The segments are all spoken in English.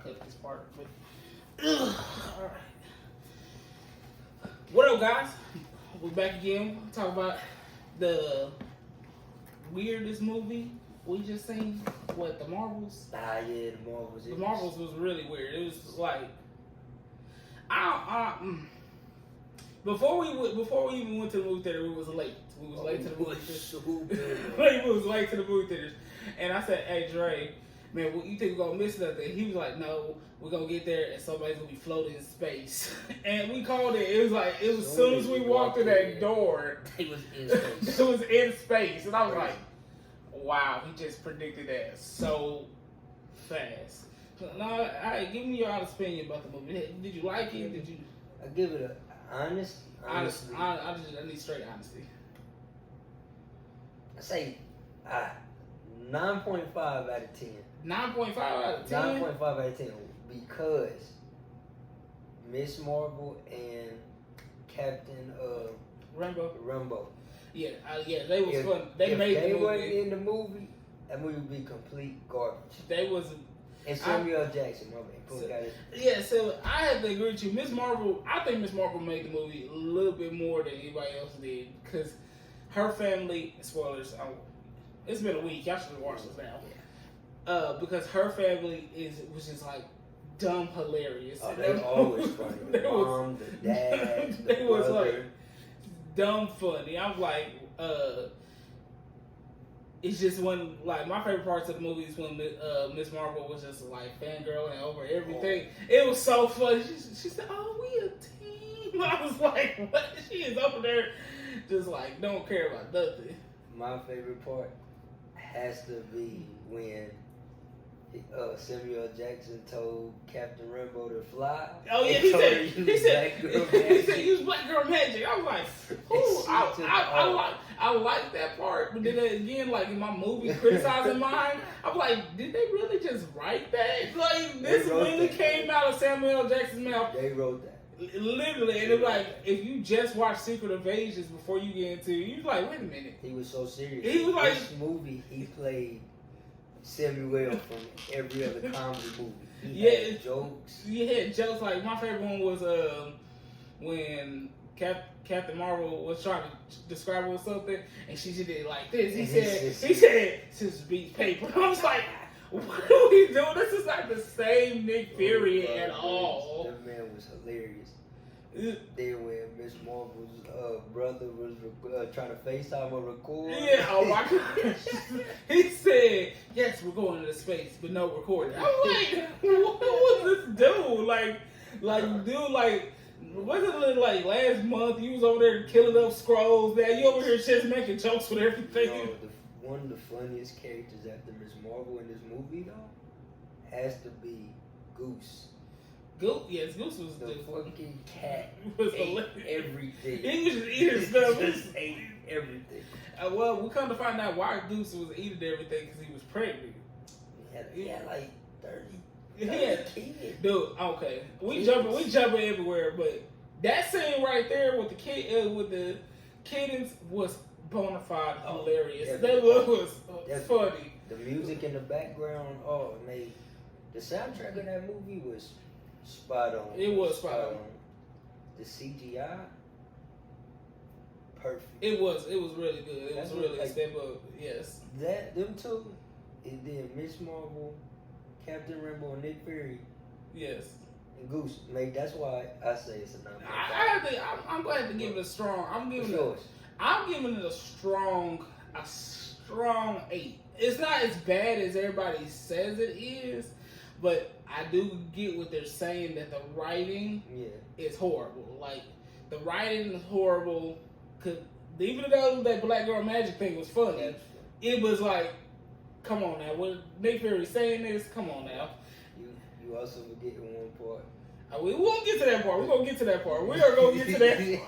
cut this part. But, all right. What up, guys? We're back again. Talk about the weirdest movie we just seen. What, The Marvels? Ah, yeah, The Marvels. The Marvels was really weird. It was like, before we even went to the movie theater, we was late. We was late to the movie theater. We was late to the movie theaters, and I said, "Hey, Jurae, man, you think we're gonna miss nothing?" He was like, "No, we're gonna get there, and somebody's gonna be floating in space." And we called it. It was like as soon as we walked through that door, it was in space. it was in space, and I was like, "Wow, he just predicted that so fast." No, give me your honest opinion about the movie. Did you like it? Did you? I give it a honestly. I need straight honesty. I say 9.5 out of 10. 9.5 out of 10? 9.5 out of 10 because Miss Marvel and Captain Rambo. Yeah, they was fun. They made the movie. If they weren't in the movie, that movie would be complete garbage. They was... And Samuel L. Jackson, my man. So I have to agree with you. Miss Marvel, I think Miss Marvel made the movie a little bit more than anybody else did because her family, spoilers, it's been a week. Y'all should watch this now. Yeah. Because her family was just like dumb hilarious. Oh, they always funny. The mom, the dad, the brother. Was like dumb funny. I'm like, it's just when, like, my favorite parts of the movie is when Miss Marvel was just like fangirling over everything. Oh. It was so funny. She said, "Oh, we a team." I was like, what? She is over there just like don't care about nothing. My favorite part has to be when Samuel L. Jackson told Captain Rambo to fly. Oh yeah, he said use black girl magic. I was like, ooh, I like that part. But then again, like in my movie criticizing mine, I'm like, did they really just write that? Like this really came out of Samuel L. Jackson's mouth. They wrote that. Literally, and it was like, if you just watch Secret Invasions before you get into it, you was like, wait a minute. He was so serious. He was like, this movie, he played Samuel from every other comedy movie. He had jokes. He had jokes. Like my favorite one was when Captain Marvel was trying to describe it with something, and she did it like this. He said, "Scissors beats paper." I was like, what are we doing? This is like the same Nick Fury at all. That man was hilarious. Then when Miss Marvel's brother was trying to FaceTime or record. Yeah, oh my gosh. He said, "Yes, we're going into space, but no recording." I'm like, what was this dude? Like, dude, like, wasn't it like last month you was over there killing up scrolls? Now you over here just making jokes with everything. You know, one of the funniest characters after Miss Marvel in this movie, though, has to be Goose. Yes, Goose was the fucking cat. Was ate everything. He was just eating stuff. He just ate everything. Well, we come to find out why Goose was eating everything because he was pregnant. He had like 30 kids. Dude, okay, we jumping everywhere, but that scene right there with the kid with the kittens was bona fide hilarious. That was funny. The music in the background, the soundtrack in that movie was spot on. It was spot on. The CGI, perfect. It was really good. It was really a step up. Yes. Them two, and then Miss Marvel, Captain Rambo, and Nick Fury. Yes. And Goose. That's why I say it's a 9.5. I'm glad to give it a strong. I'm giving it a strong 8. It's not as bad as everybody says it is, but I do get what they're saying that the writing is horrible. Like the writing is horrible. Cause even though that Black Girl Magic thing was funny, it was like, come on now. When Nick Fury saying this, come on now. You also forgetting one part. We won't get to that part. We're gonna get to that part. We are gonna get to that. We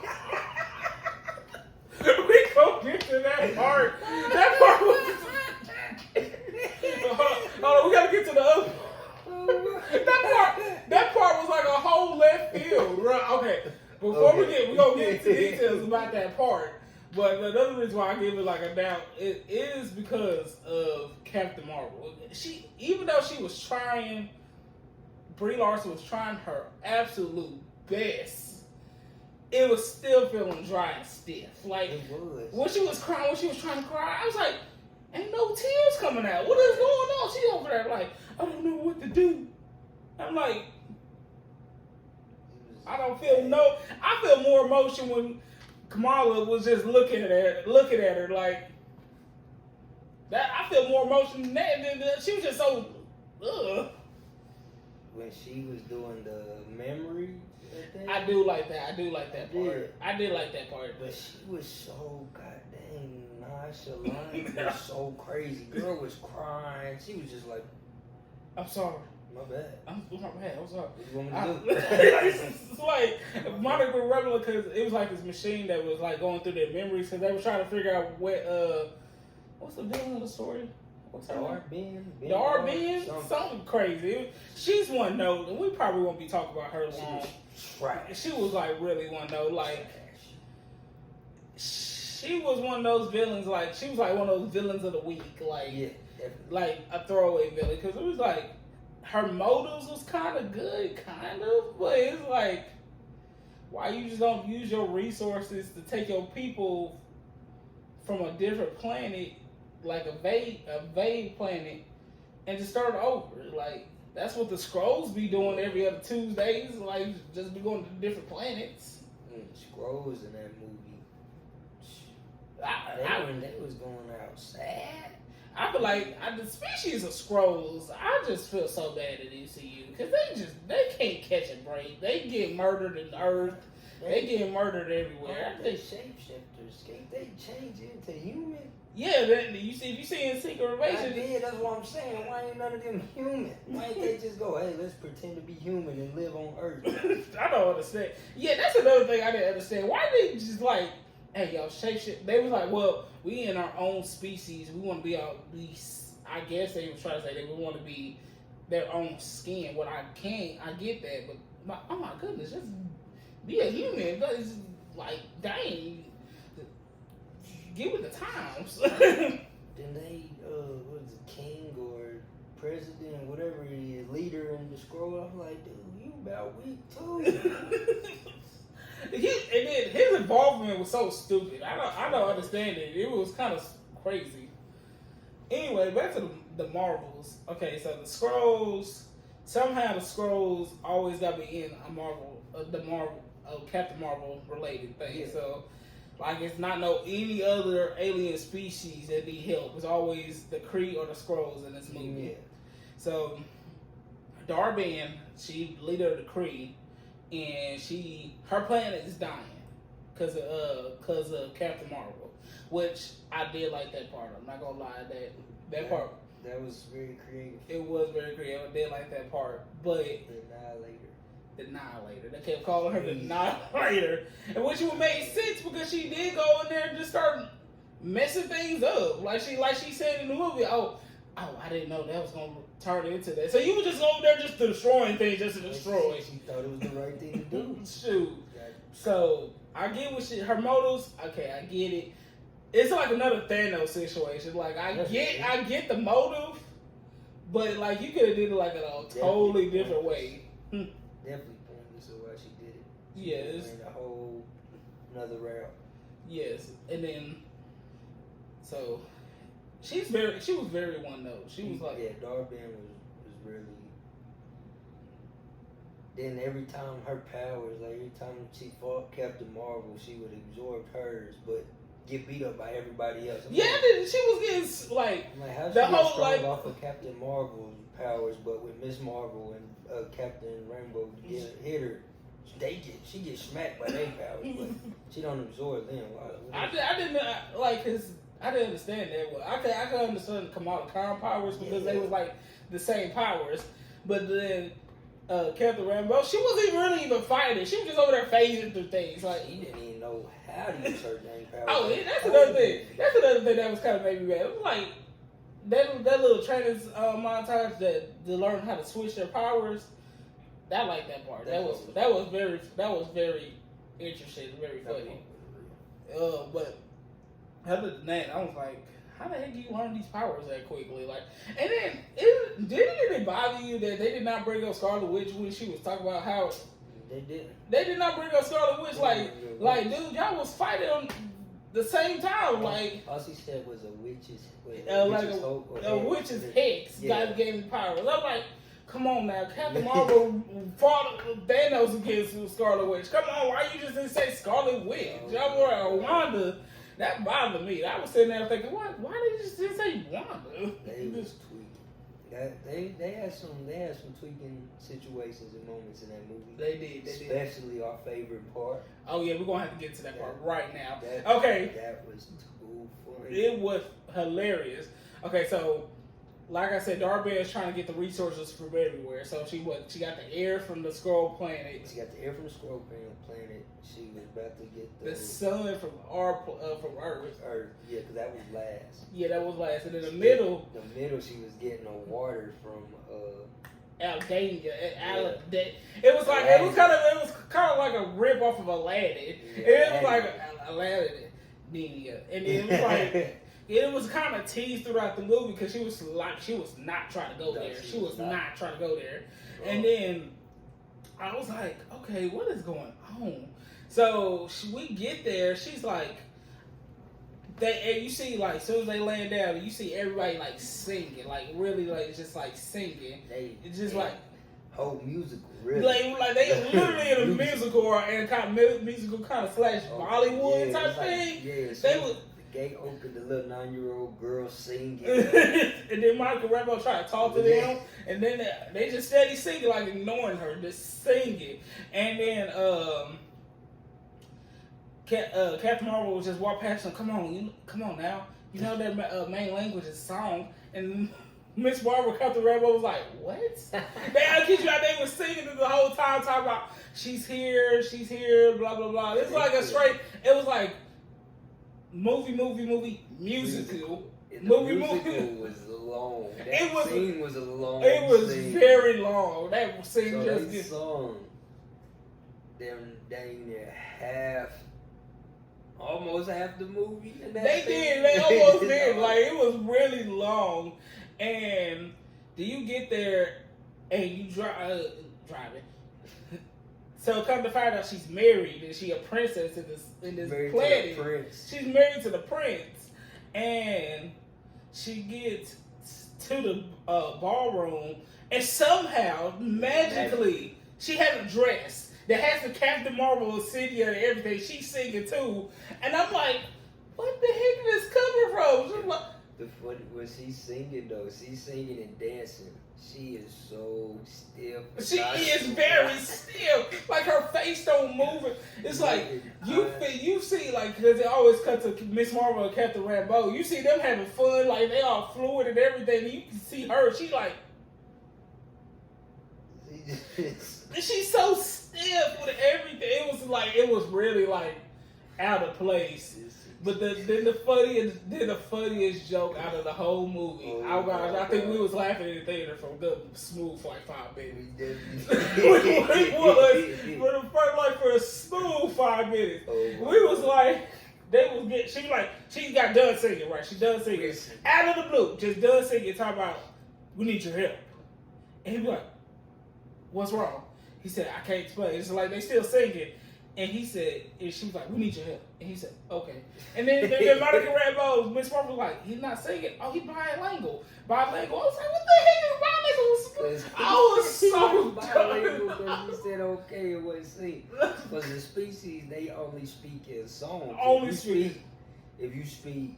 gonna get to that part. That part was. Hold on, we gotta get to the other. That part was like a whole left field, right? Okay. Before we gonna get into details about that part. But another reason why I give it like a down, it is because of Captain Marvel. Even though she was trying Brie Larson was trying her absolute best, it was still feeling dry and stiff. Like, it was. when she was crying, when she was trying to cry, I was like, ain't no tears coming out. What is going on? She over there like, I don't know what to do. I'm like, I feel more emotion when Kamala was just looking at her like that. I feel more emotion than that. She was just so, ugh. When she was doing the memory thing, I do like that. I do like that part. I did like that part. But she was so goddamn nonchalant. It was so crazy. Girl was crying. She was just like, I'm sorry. my bad. I'm sorry. What you want me to do? It's like Monica Rebel, because it was like this machine that was like going through their memories, because they were trying to figure out what's the villain of the story? What's her name? Ben? Something crazy. She's one note, and we probably won't be talking about her long. She was like really one note. Like, she was one of those villains. Like, she was like one of those villains of the week. Like, yeah, like a throwaway villain, because it was like her motives was kind of good, but it's like, why you just don't use your resources to take your people from a different planet, like a vague planet, and just start over? Like, that's what the Skrulls be doing every other Tuesdays, like just be going to different planets. Skrulls in that movie, they was going outside. I feel like the species of Skrulls, I just feel so bad at ECU, because they can't catch a break. They get murdered in the earth. They get murdered everywhere. They shapeshifters. Can't they change into human? Yeah, if you see in Secret Invasion. I did, that's what I'm saying. Why ain't none of them human? Why ain't they just go, hey, let's pretend to be human and live on Earth? I don't understand. Yeah, that's another thing I didn't understand. Why they just like, hey, y'all, shapeshift? They was like, well, we in our own species. We want to be I guess they were trying to say they would want to be their own skin. What I get that, but oh my goodness, just be a human. But it's like, dang, get with the times. Then they, what is it, king or president, whatever he is, leader in the Skrull. I'm like, dude, you about weak too. And then his involvement was so stupid. I don't understand it. It was kind of crazy. Anyway, back to the Marvels. Okay, so the Skrulls. Somehow the Skrulls always got to be in a Marvel, Captain Marvel related thing. Yeah. So, like, it's not any other alien species that need help. It's always the Kree or the Skrulls in this movie. Yeah. So, Darban, she leader of the Kree, and her planet is dying because of Captain Marvel, which I did like that part. I'm not gonna lie, that part. That was very creative. It was very creative. I did like that part, but the Annihilator. They kept calling her the Annihilator, and which would make sense because she did go in there and just start messing things up, like she said in the movie. Oh, I didn't know that was gonna turn into that. So you were just over there just destroying things just to destroy. She thought it was the right thing to do. Shoot. So I get what her motives. Okay, I get it. It's like another Thanos situation. Like I get the motive, but like you could have did it like in a totally different way. Definitely pointless of why she did it. Yes. A whole another route. Yes, and then so she was very one note. She was like, yeah, Darban was really. Then every time her powers, like every time she fought Captain Marvel, she would absorb hers, but get beat up by everybody else. Yeah, she was getting like how the she whole strong off of Captain Marvel's powers, but with Miss Marvel and Captain Rainbow hit her, she gets smacked by their powers, but she don't absorb them. I didn't like because I didn't understand that. Well, I could understand Kamala Khan powers because they was like the same powers, but then Captain Rainbow, she wasn't really fighting. She was just over there phasing through things. Like she didn't even know how to use her dang powers. Oh, yeah, that's another thing. That's another thing that was kind of made me mad. It was like that little training montage to learn how to switch their powers. I like that part. That was very interesting, very funny. But other than that, I was like, how the heck do you learn these powers that quickly? Like, and then didn't it bother you that they did not bring up Scarlet Witch when she was talking about how They did. They did not bring up Scarlet Witch. Like, dude, y'all was fighting on the same time. Like, all she said was a witch's, a witch's hex gave me powers. I'm like, come on now, Captain Marvel fought Thanos against Scarlet Witch. Come on, why you just didn't say Scarlet Witch? Y'all were Wanda. That bothered me. I was sitting there thinking, what? Why did you just didn't say Wanda? They was tweaking. They had some tweaking situations and moments in that movie. They did. Especially our favorite part. Oh yeah, we're gonna have to get to that part right now. That was too funny. It was hilarious. Okay, so like I said, Darby is trying to get the resources from everywhere. So she got the air from the Skrull planet. She got the air from the Skrull planet. She was about to get the sun from Earth. Yeah, because that was last. Yeah, that was last. And in the middle, she was getting the water from Aldania. It was kind of like a rip off of Aladdin. Yeah, it was like Aladdin, and it was like. It was kind of teased throughout the movie because she was not trying to go there. She was not trying to go there. And then I was like, okay, what is going on? So we get there. She's like, and you see, like, as soon as they land down, you see everybody like singing, like really, like just like singing. It's just like whole musical, really. Like they literally in a musical or and kind of musical kind of / Bollywood type thing. Yeah, they was. Gate opened, the little 9-year-old girl singing. And then Monica Rambeau tried to talk to them, and then they just steady singing, like ignoring her, just singing. And then Captain Marvel was just walk past them. Come on now. You know their main language is song. And Miss Marvel, Captain Rambeau was like, what? I kid you, they were singing the whole time, talking about she's here, blah blah blah. It's like a straight. It was like. Movie, musical. Movie was long. Scene was a long. It was scene. very long. That scene so just they sung them dang near almost half the movie. They almost did. Like it was really long. And do you get there and you driving? So come to find out she's married and she a princess in this planet. She's married to the prince, and she gets to the ballroom, and somehow magically she has a dress that has the Captain Marvel insignia and everything. She's singing too, and I'm like, what the heck is this coming from? When she's singing though, she's singing and dancing. She is so stiff. She is very stiff. Like her face don't move. It's like you see like because it always cut to Miss Marvel and Captain Rambeau. You see them having fun, like they all fluid and everything. And you can see her. She like she's so stiff with everything. It was really like out of place. But then the funniest joke out of the whole movie. I think we was laughing in the theater for a good smooth for like 5 minutes. For a smooth 5 minutes. We was like, she got done singing, right? She done singing. Out of the blue, just done singing, talking about, we need your help. And he was like, what's wrong? He said, I can't explain. It's like they still singing. And he said, and she was like, we need your help. And he said, okay. And then Monica Rambeau, Miss Marvel was like, he's not singing. Oh, he's bilingual. I was like, what the heck is bilingual? I was so bilingual because he said okay and wasn't sing. Because the species, they only speak in song. If you speak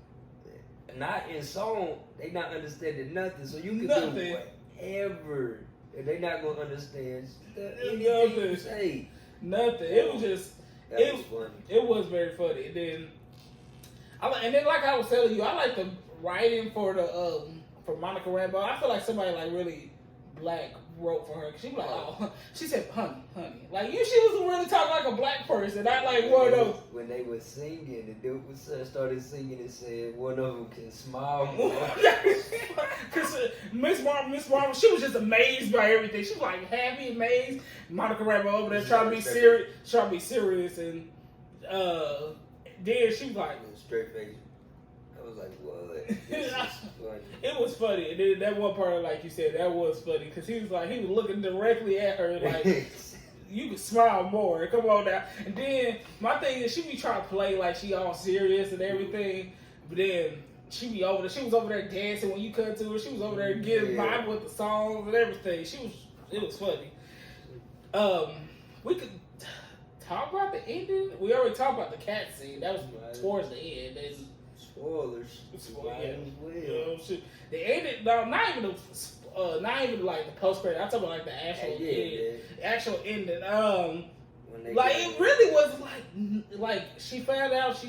not in song, they not understanding nothing. So you can do whatever. And they not going to understand anything you say. Nothing. It was just. That was funny. It was very funny. And then, like I was telling you, I like the writing for Monica Rambeau. I feel like somebody like really black wrote for her. Cause she was like, she said, honey. Like she was really talking like a black person. Not like one of those. When they were singing, the dude started singing and said one of them can smile. Cause Miss Marvel, she was just amazed by everything. She was like happy, amazed. Monica Rambeau over there trying to be serious, and then she was like, straight face. was like, what? This is funny. It was funny. And then that one part, like you said, that was funny because he was looking directly at her like, you can smile more. Come on now. And then my thing is, she be trying to play like she all serious and everything, but then she was over there dancing when you cut to her. She was over there getting vibe with the songs and everything. It was funny. We could talk about the ending. We already talked about the cat scene. That was towards the end. Spoilers. Yeah. The ending. No, not even like the post credit. I'm talking about like the actual ending. Actual ending. Like it really was like she found out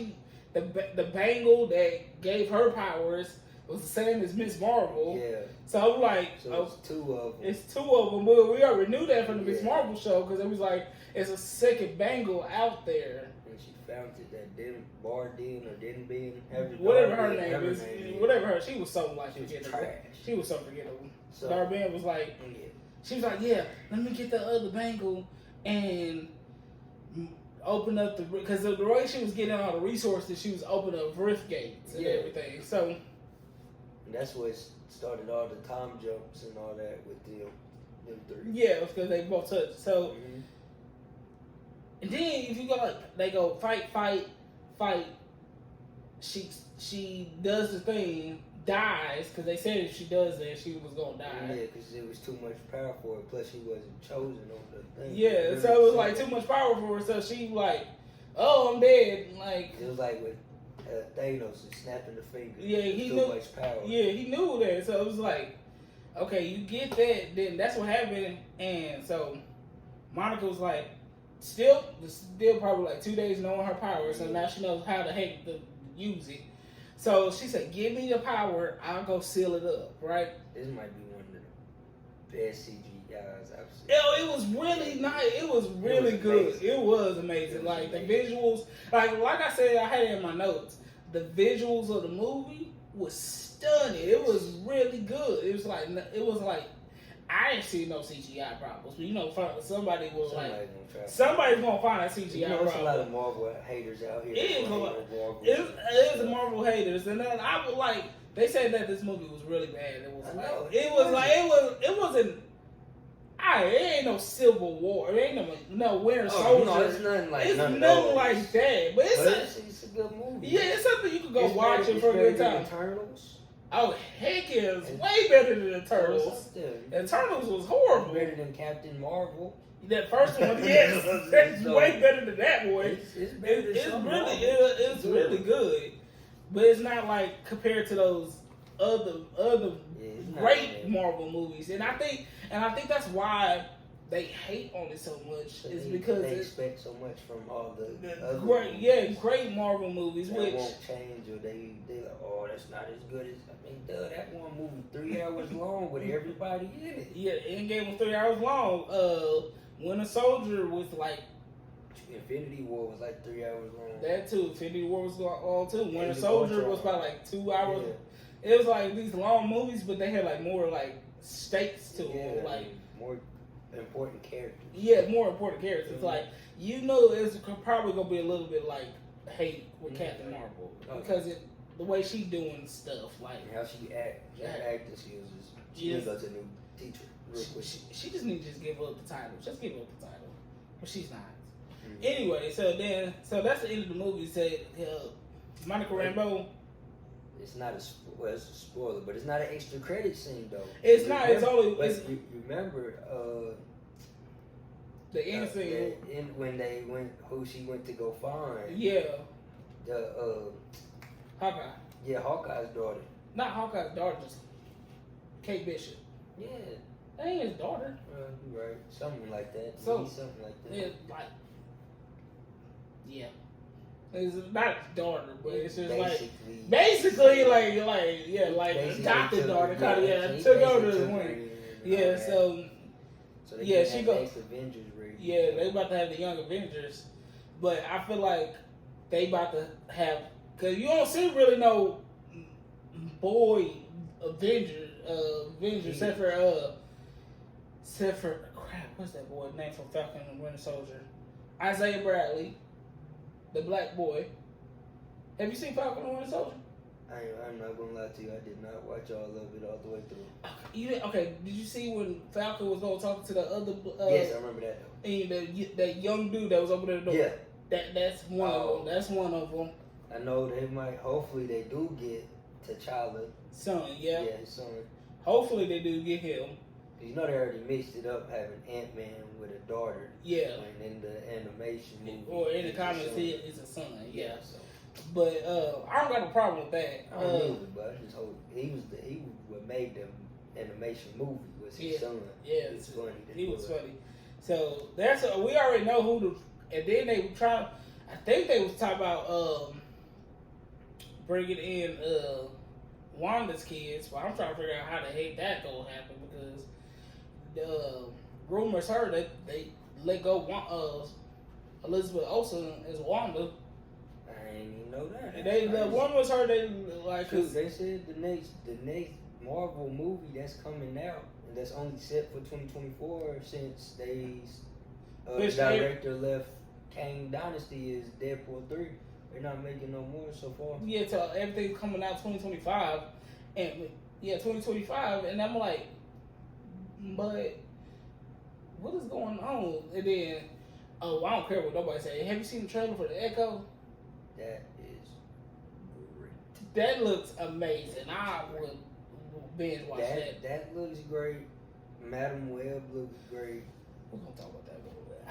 the bangle that gave her powers was the same as Miss Marvel. Yeah. So I'm like, it's two of them. It's two of them. But we already knew that from the Miss Marvel show because it was like it's a second bangle out there. And she found it that didn't whatever her name is. Whatever her. She was so like forgettable. Trash. She was so forgettable. So Darben was like, she was like, yeah, let me get the other bangle and open up because the way she was getting all the resources, she was opening up rift gates and everything. So and that's what started all the time jumps and all that with them three. Yeah, because they both touched. So and then if you go like they go fight. She does the thing, dies because they said if she does that she was gonna die. Yeah, because it was too much power for her. Plus she wasn't chosen on the thing. Yeah, so it was like too much power for her. So she like, oh, I'm dead. Like it was like with Thanos and snapping the finger. Yeah, he too knew. Much power. Yeah, he knew that. So it was like, okay, you get that. Then that's what happened. And so Monica was like, still probably like 2 days knowing her power. So now she knows how the heck to use it. So she said, give me the power, I'll go seal it up, right? This might be one of the best CG guys I've seen. It was really nice. It was really good. Amazing. It was amazing. The visuals, like I said, I had it in my notes. The visuals of the movie was stunning. It was really good. It was like I didn't see no CGI problems. But somebody's gonna find a CGI problem. There's a lot of Marvel haters out here. It is a Marvel haters, and then I would like. They said that this movie was really bad. It wasn't. It ain't no Civil War. It ain't no Winter Soldier. No, it's nothing like nothing like that. But it's a good movie. Yeah, it's something you can go watch it for a good time. Eternals. Oh, heck yeah, it's way better than the Turtles. Eternals was horrible. Better than Captain Marvel. That first one, yes, it's way better than that, boy. It's really good, but it's not like compared to those other great Marvel movies. And I think that's why they hate on it so much. Is because they expect so much from all the great Marvel movies, which won't change, or they like, oh, that's not as good as. That one movie 3 hours long with everybody in it. Yeah, Endgame was 3 hours long. Winter Soldier was like. Infinity War was like 3 hours long. That too. Infinity War was long too. Winter Soldier was about like 2 hours. Yeah. It was like these long movies, but they had like more like stakes to them, like more important characters. Yeah, more important characters. Mm-hmm. Like it's probably gonna be a little bit like hate with Captain Marvel because the way she doing stuff, like how she acting skills is. She needs to go to a new teacher real quick. She just needs to just give up the title. Just give up the title, but she's not. Mm-hmm. Anyway, so that's the end of the movie. Said Monica Rambeau. It's not it's a spoiler, but it's not an extra credit scene though. It's not. It's only. You remember the end scene when they went, who she went to go find. Yeah. The Hawkeye. Yeah, Hawkeye's daughter. Not Hawkeye's daughter, just Kate Bishop. Yeah. That ain't his daughter. You're right. Something like that. Something like that. Yeah, it's not his daughter, but it's just basically like adopted daughter. Took over the wing. Yeah, so they she goes. Avengers ready. Yeah, they about to have the Young Avengers, but I feel like they about to have, because you don't see really no boy Avengers except for crap, what's that boy's name from Falcon and Winter Soldier? Isaiah Bradley, the black boy. Have you seen Falcon and Winter Soldier? I'm not gonna lie to you. I did not watch all of it all the way through. Okay, did you see when Falcon was going to talk to the other? Yes, I remember that though. And that young dude that was over there. Yeah. That's one of them. That's one of them. I know they might. Hopefully, they do get T'Challa. Son, yeah. Yeah, his son. Hopefully, they do get him. You know they already mixed it up having Ant-Man with a daughter. Yeah. And in the animation movie. Or in the comics, it's a son. Yeah. So. But I don't got a problem with that. I don't either, but I just hope he what made the animation movie was his son. Yeah, it's funny. He was funny. So we already know who the, and then they were trying. I think they was talking about bringing in Wanda's kids, but I'm trying to figure out how the heck that gonna happen because the rumors heard that they let go Elizabeth Olsen as Wanda. I didn't even know that. And the one was heard they like. Cause they said the next Marvel movie that's coming out and that's only set for 2024 since the director left Kang Dynasty is Deadpool 3. They're not making no more so far. Yeah, so everything coming out 2025, and 2025, and I'm like, but what is going on? And then, I don't care what nobody say. Have you seen the trailer for the Echo? That is great. That looks amazing. I would binge watch that. That looks great. Madam Web looks great. We're gonna talk about that a little bit.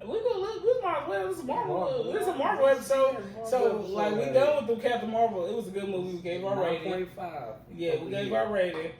We gonna look. We might as well. It's a Marvel. It's a Marvel episode. So like we done with the Captain Marvel. It was a good movie. We gave our rating. 9.5. Yeah, we gave our rating.